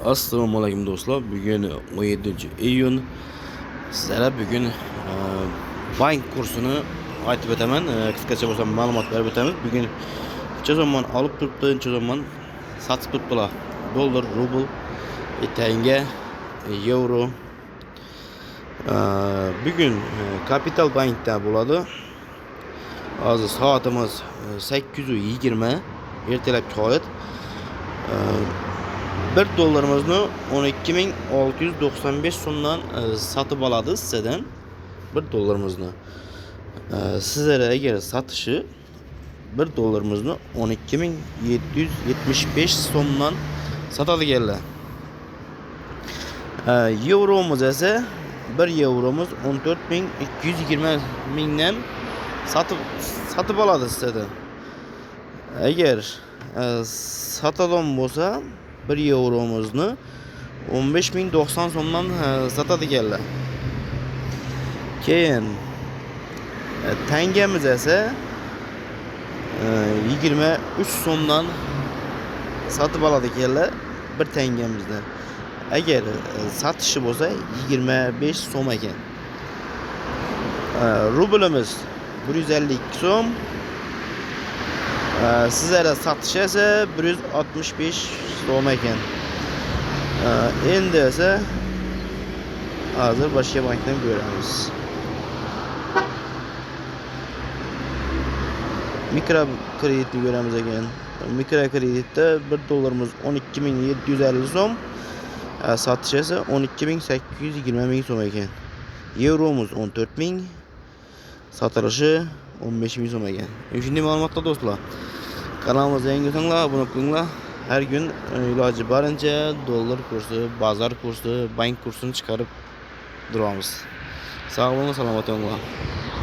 Assalomu alaykum do'stlar. Bugun 17-iyun. Sizlarga bugun bank kursini aytib o'taman. Qisqacha bo'lsa ma'lumot berib o'tamiz. Bugun necha so'mdan olib turibdi, necha so'mdan sotib turibdilar. Dollar, rubl, tanga, yevro. Bugun Capital Bankda bo'ladi. Hozir soatimiz 8:20. Ertalabki holat. 1 dollarimizni 12.695 so'mdan sotib oladi sizdan. 1 dollarimizni. Sizlar agar sotishi 1 dollarimizni 12.775 so'mdan sotadiganlar. Yevromiz esa 1 yevromiz 14.220 mingdan sotib oladi sizdan. Agar sotadigan bo'lsa 1 yevromizni 15.090 so'mdan sotadiganlar. Keyin tangamiz esa 23 so'mdan sotib oladiganlar 1 tangamizdan. Agar sotishi bo'lsa 25 so'm ekan. Rublimiz 152 so'm. Sizlarga sotishi esa 165 so'm ekan. Endi esa hozir boshqa bankdan ko'ramiz. Mikro kreditni ko'ramiz ekan. Mikro kreditda 1 dollarimiz 12.750 so'm, sotishi esa 12.820 ming so'm ekan. Yevromiz 14.000, sotilishi 15.000 so'm ekan. Shunday ma'lumotlar do'stlar. Kanalimizga yangi bo'lsanglar, obuna qilinglar. Her gün iloji boricha dollar kursi, bozor kursi, bank kursini chiqarib turamiz. Sog' bo'ling, salomat bo'linglar.